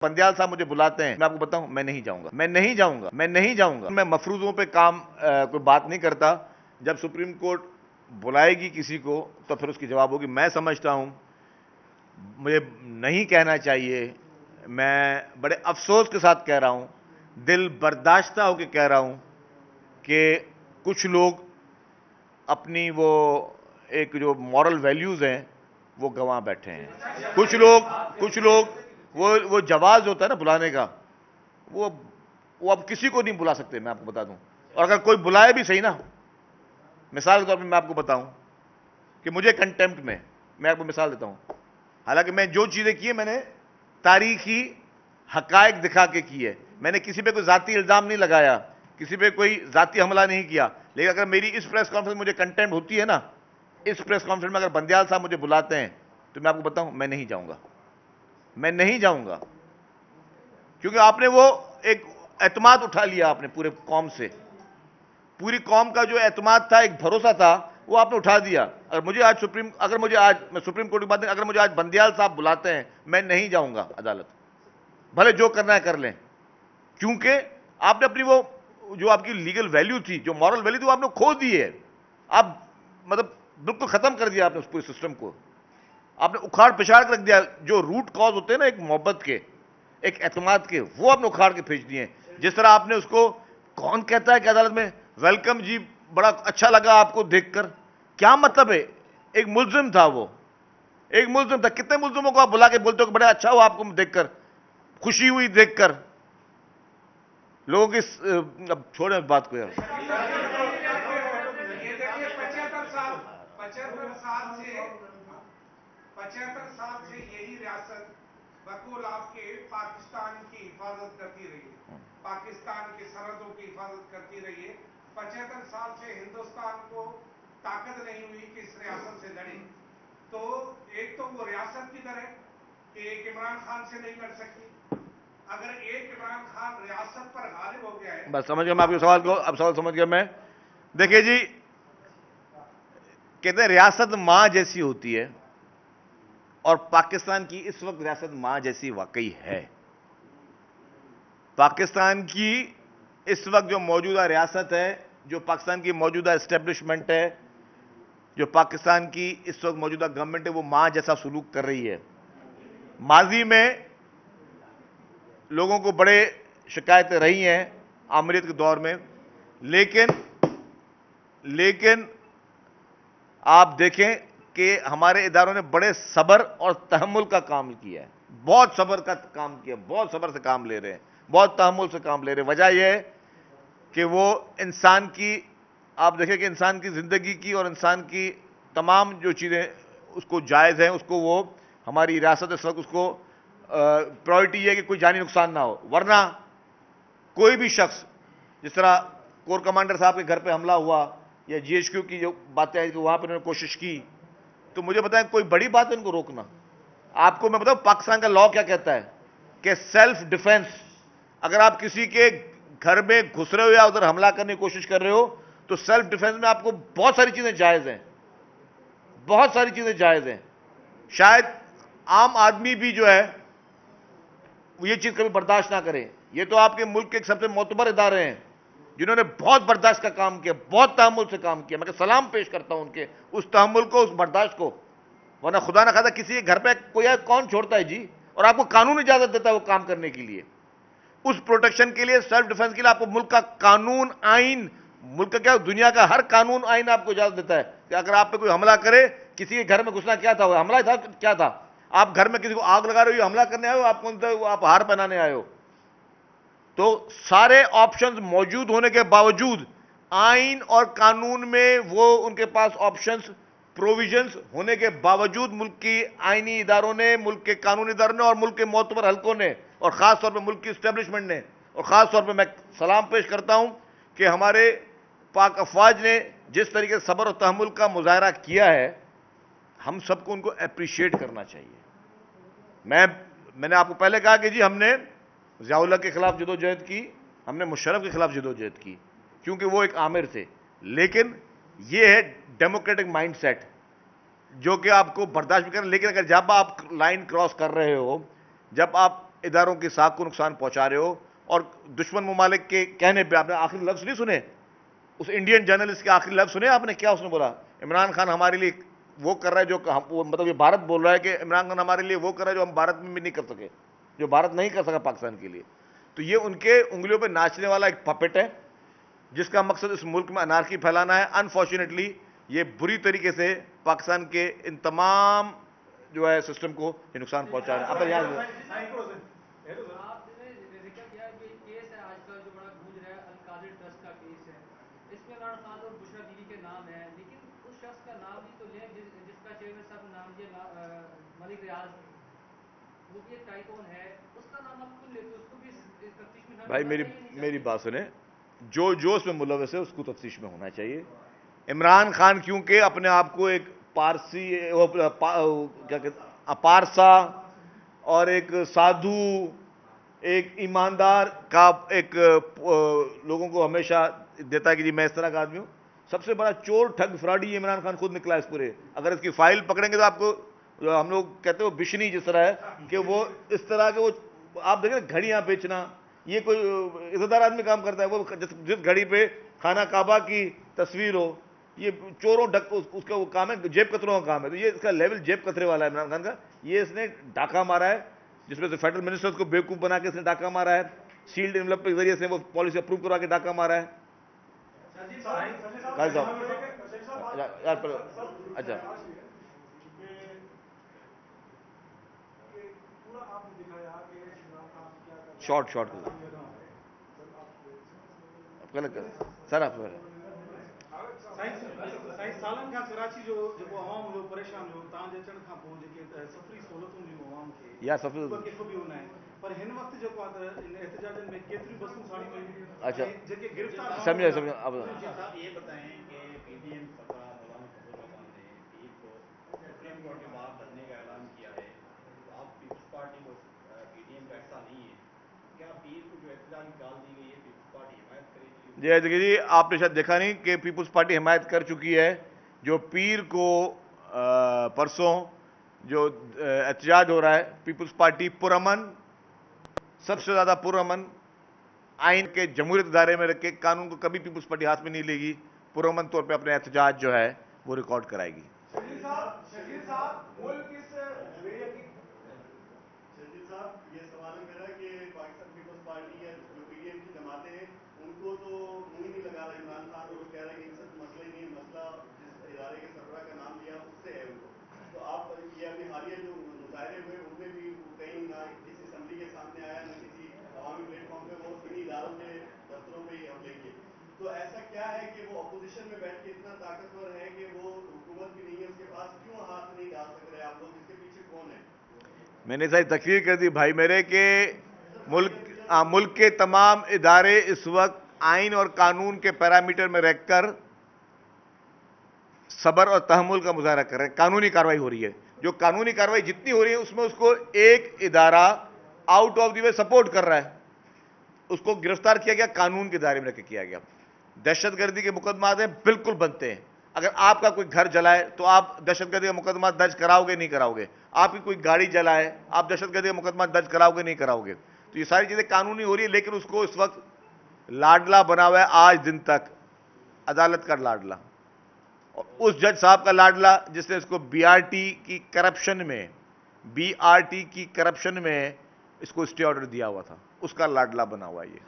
بندیال صاحب مجھے بلاتے ہیں، میں آپ کو بتاؤں میں نہیں جاؤں گا، میں مفروضوں پہ کام کوئی بات نہیں کرتا. جب سپریم کورٹ بلائے گی کسی کو تو پھر اس کی جواب ہوگی. میں سمجھتا ہوں مجھے نہیں کہنا چاہیے، میں بڑے افسوس کے ساتھ کہہ رہا ہوں، دل برداشتہ ہو کے کہہ رہا ہوں کہ کچھ لوگ اپنی وہ ایک جو مورل ویلیوز ہیں وہ گنوا بیٹھے ہیں. کچھ لوگ وہ جواز ہوتا ہے نا بلانے کا، وہ اب کسی کو نہیں بلا سکتے، میں آپ کو بتا دوں. اور اگر کوئی بلائے بھی صحیح نا، مثال کے طور پہ میں آپ کو بتاؤں کہ مجھے کنٹیمپٹ میں آپ کو مثال دیتا ہوں. حالانکہ میں جو چیزیں کی ہیں میں نے تاریخی حقائق دکھا کے کی ہے، میں نے کسی پہ کوئی ذاتی الزام نہیں لگایا، کسی پہ کوئی ذاتی حملہ نہیں کیا. لیکن اگر میری اس پریس کانفرنس مجھے کنٹیمپٹ ہوتی ہے نا، اس پریس کانفرنس میں اگر بندیال صاحب مجھے بلاتے ہیں تو میں آپ کو بتاؤں میں نہیں جاؤں گا. کیونکہ آپ نے وہ ایک اعتماد اٹھا لیا، آپ نے پورے قوم سے، پوری قوم کا جو اعتماد تھا، ایک بھروسہ تھا، وہ آپ نے اٹھا دیا. میں سپریم کورٹ کی بات نہیں، اگر مجھے آج بندیال صاحب بلاتے ہیں میں نہیں جاؤں گا عدالت، بھلے جو کرنا ہے کر لیں. کیونکہ آپ نے اپنی وہ جو آپ کی لیگل ویلیو تھی، جو مورل ویلیو تھی، وہ آپ نے کھو دی ہے. آپ مطلب بالکل ختم کر دیا آپ نے اس پورے سسٹم کو، آپ نے اکھاڑ پچھاڑ کے رکھ دیا. جو روٹ کاز ہوتے ہیں نا ایک محبت کے، ایک اعتماد کے، وہ آپ نے اکھاڑ کے پھینچ دیے. جس طرح آپ نے اس کو، کون کہتا ہے کہ عدالت میں ویلکم جی بڑا اچھا لگا آپ کو دیکھ کر؟ کیا مطلب ہے؟ ایک ملزم تھا، کتنے ملزموں کو آپ بلا کے بولتے ہو کہ بڑا اچھا ہوا آپ کو دیکھ کر، خوشی ہوئی دیکھ کر لوگوں کی. اب چھوڑیں اس بات کو یار. پچہتر سال سے یہی ریاست بقول آپ کے پاکستان کی حفاظت کرتی رہی ہے، پاکستان کی سرحدوں کی حفاظت کرتی رہی ہے. 75 سال سے ہندوستان کو طاقت نہیں ہوئی کہ اس ریاست سے لڑے. تو ایک تو وہ ریاست کی طرح کہ ایک عمران خان سے نہیں لڑ سکی. اگر ایک عمران خان ریاست پر غالب ہو گیا ہے، بس سمجھ گیا میں آپ کے سوال کو، اب سوال سمجھ گیا میں. دیکھیے جی، کہتے ہیں ریاست ماں جیسی ہوتی ہے، اور پاکستان کی اس وقت ریاست ماں جیسی واقعی ہے. پاکستان کی اس وقت جو موجودہ ریاست ہے، جو پاکستان کی موجودہ اسٹیبلشمنٹ ہے، جو پاکستان کی اس وقت موجودہ گورنمنٹ ہے، وہ ماں جیسا سلوک کر رہی ہے. ماضی میں لوگوں کو بڑے شکایتیں رہی ہیں آمریت کے دور میں، لیکن آپ دیکھیں کہ ہمارے اداروں نے بڑے صبر اور تحمل کا کام کیا ہے، بہت صبر کا کام کیا، بہت صبر سے کام لے رہے ہیں، بہت تحمل سے کام لے رہے ہیں. وجہ یہ ہے کہ وہ انسان کی، آپ دیکھیں کہ انسان کی زندگی کی اور انسان کی تمام جو چیزیں اس کو جائز ہیں، اس کو وہ ہماری ریاست اس وقت اس کو پرائورٹی یہ ہے کہ کوئی جانی نقصان نہ ہو. ورنہ کوئی بھی شخص، جس طرح کور کمانڈر صاحب کے گھر پہ حملہ ہوا، یا جی ایچ کیو کی جو باتیں ہیں کہ وہاں پہ انہوں نے کوشش کی، تو مجھے بتائیں کوئی بڑی بات ہے ان کو روکنا؟ آپ کو میں بتاؤں پاکستان کا لاء کیا کہتا ہے کہ سیلف ڈیفenس، اگر آپ کسی کے گھر میں گھس رہے ہو یا ادھر حملہ کرنے کی کوشش کر رہے ہو تو سیلف ڈیفenس میں آپ کو بہت ساری چیزیں جائز ہیں. شاید عام آدمی بھی جو ہے وہ یہ چیز کبھی برداشت نہ کرے. یہ تو آپ کے ملک کے سب سے معتبر ادارے ہیں جنہوں نے بہت برداشت کا کام کیا، بہت تحمل سے کام کیا. میں سلام پیش کرتا ہوں ان کے اس تحمل کو، اس برداشت کو. ورنہ خدا نہ خواستہ کسی کے گھر پہ کوئی کون چھوڑتا ہے جی؟ اور آپ کو قانون اجازت دیتا ہے وہ کام کرنے کے لیے، اس پروٹیکشن کے لیے، سیلف ڈیفنس کے لیے. آپ کو ملک کا قانون، آئین، ملک کا کیا، دنیا کا ہر قانون آئین آپ کو اجازت دیتا ہے کہ اگر آپ پہ کوئی حملہ کرے، کسی کے گھر میں گھسنا کیا تھا، وہ حملہ تھا، کیا تھا؟ آپ گھر میں کسی کو آگ لگا رہے ہو، حملہ کرنے آئے ہو، آپ کون سے، آپ ہار پہنانے آئے ہو. تو سارے آپشنز موجود ہونے کے باوجود، آئین اور قانون میں وہ ان کے پاس آپشنز، پروویژنز ہونے کے باوجود، ملک کی آئینی اداروں نے، ملک کے قانونی اداروں نے، اور ملک کے معتبر حلقوں نے، اور خاص طور پہ ملک کی اسٹیبلشمنٹ نے، اور خاص طور پہ میں سلام پیش کرتا ہوں کہ ہمارے پاک افواج نے جس طریقے سے صبر و تحمل کا مظاہرہ کیا ہے، ہم سب کو ان کو اپریشیٹ کرنا چاہیے. میں نے آپ کو پہلے کہا کہ جی ہم نے ضیاء اللہ کے خلاف جدوجہد کی، ہم نے مشرف کے خلاف جدوجہد کی، کیونکہ وہ ایک آمر تھے. لیکن یہ ہے ڈیموکریٹک مائنڈ سیٹ جو کہ آپ کو برداشت بھی کریں. لیکن اگر جب آپ لائن کراس کر رہے ہو، جب آپ اداروں کی ساکھ کو نقصان پہنچا رہے ہو, اور دشمن ممالک کے کہنے پہ آپ نے آخری لفظ نہیں سنے, اس انڈین جرنلسٹ کے آخری لفظ سنے آپ نے, کیا اس نے بولا؟ عمران خان ہمارے لیے وہ کر رہا ہے جو مطلب یہ بھارت بول رہا ہے کہ عمران خان ہمارے لیے وہ کر رہا ہے جو ہم بھارت میں بھی نہیں کر سکے, جو بھارت نہیں کر سکا پاکستان کے لیے. تو یہ ان کے انگلیوں پہ ناچنے والا ایک پپٹ ہے جس کا مقصد اس ملک میں انارکی پھیلانا ہے. انفارچونیٹلی یہ بری طریقے سے پاکستان کے ان تمام جو ہے سسٹم کو یہ نقصان پہنچا رہا ہے. آپ نے ذکر کیا کہ کیس ہے آج کل جو بڑا گونج رہا ہے القادر ٹرسٹ کا کیس ہے, اس میں عمران خان اور بشرا بیوی کے نام ہے, لیکن اس شخص کا نام بھی تو لیں جس کا چیئرمین صاحب نے نام دیا ملک ریاض, وہ بھی ایک ٹائکون ہے, اس کا نام آپ کیوں لیتے, اس کو بھی تفتیش میں بھائی میری بات سنیں, جو اس میں ملوث ہے اس کو تفتیش میں ہونا چاہیے. عمران خان کیونکہ اپنے آپ کو ایک پارسی کیا کہتے پارسا اور ایک سادھو, ایک ایماندار کا ایک لوگوں کو ہمیشہ دیتا ہے کہ جی میں اس طرح کا آدمی ہوں. سب سے بڑا چور ٹھگ فراڈی عمران خان خود نکلا اس پورے. اگر اس کی فائل پکڑیں گے تو آپ کو جو ہم لوگ کہتے ہیں وہ بشنی جس طرح ہے کہ وہ اس طرح کے وہ آپ دیکھیں گھڑیاں بیچنا, یہ کوئی عزتدار آدمی کام کرتا ہے. وہ جس گھڑی پہ خانہ کعبہ کی تصویر ہو, یہ چوروں اس کا وہ کام ہے, جیب کتروں کا کام ہے. تو یہ اس کا لیول جیب کترے والا ہے عمران خان کا. یہ اس نے ڈاکہ مارا ہے جس میں سے فیڈرل منسٹرز کو بیوقوف بنا کے اس نے ڈاکہ مارا ہے, سیلڈ انویلپ کے ذریعے سے وہ پالیسی اپروو کروا کے ڈاکہ مارا ہے. اچھا شارٹ سر آپ سالن کھان کراچی جو عوام ہو پریشان ہو تان اچن کھان پوء جيڪي سفري سہولتون ڏينو عوام کي یا سفر ڪيڪ بي هنا پر هن وقت جيڪو آهي ان احتجاجن میں کيتري بسون ساڙي ويون, اچھا جيڪي گرفتار سمجھا صاحب یہ بتائیں کہ پی ڈی ایم سربراہ مولانا فضل الرحمان نے پیر کو سپریم کورٹ کے باہر دھرنے کا اعلان کیا ہے. آپ پیپلز پارٹی کو پی ڈی ایم کا حصہ نہیں ہے, کیا پیر کو جو احتجاج کی کال دی گئی ہے پیپلز پارٹی حمایت کرے گی؟ جی آپ نے شاید دیکھا نہیں کہ پیپلز پارٹی حمایت کر چکی ہے. جو پیر کو پرسوں جو احتجاج ہو رہا ہے, پیپلز پارٹی پرامن, سب سے زیادہ پرامن, آئین کے جمہوریت ادارے میں رکھ کے قانون کو کبھی پیپلز پارٹی ہاتھ میں نہیں لے گی, پرامن طور پہ اپنے احتجاج جو ہے وہ ریکارڈ کرائے گی. شکیل صاحب ملک اس صاحب یہ سوال ہے میرا کہ پاکستان پیپلز پارٹی یا جو پی ڈی ایم کی جماعتیں ہیں ان کو تو منہ ہی نہیں لگا رہا عمران خان, اور وہ کہہ رہا ہے کہ ان سے مسئلہ ہی نہیں, مسئلہ جس ادارے کے سربراہ کا نام لیا اس سے ہے ان کو. تو آپ یہ ابھی حالیہ جو مظاہرے ہوئے ان میں بھی کہیں نہ کسی اسمبلی کے سامنے آیا نہ کسی عوامی پلیٹ فارم پہ, وہ انہیں اداروں کے دفتروں پہ ہی حملے کیے. تو ایسا کیا ہے کہ وہ اپوزیشن میں بیٹھ کے اتنا طاقتور ہے کہ وہ حکومت بھی نہیں ہے اس کے پاس, کیوں ہاتھ نہیں ڈال سک رہے آپ لوگ, اس کے پیچھے کون ہے؟ میں نے ساری تقریر کر دی بھائی میرے کہ ملک کے تمام ادارے اس وقت آئین اور قانون کے پیرامیٹر میں رہ کر صبر اور تحمل کا مظاہرہ کر رہے ہیں. قانونی کارروائی ہو رہی ہے, جو قانونی کارروائی جتنی ہو رہی ہے اس میں اس کو ایک ادارہ out of the way support کر رہا ہے. اس کو گرفتار کیا گیا, قانون کے دائرے میں رکھ کے کیا گیا. دہشت گردی کے مقدمات ہیں بالکل بنتے ہیں. اگر آپ کا کوئی گھر جلائے تو آپ دہشت گردی کا مقدمات درج کراؤ گے نہیں کراؤ گے؟ آپ کی کوئی گاڑی جلائے آپ دہشت گردی کا مقدمات درج کراؤ گے نہیں کراؤ گے؟ تو یہ ساری چیزیں قانونی ہو رہی ہے, لیکن اس کو اس وقت لاڈلا بنا ہوا ہے آج دن تک, عدالت کا لاڈلا, اور اس جج صاحب کا لاڈلا جس نے اس کو بی آر ٹی کی کرپشن میں اس کو اسٹے آرڈر دیا ہوا تھا, اس کا لاڈلا بنا ہوا ہے یہ.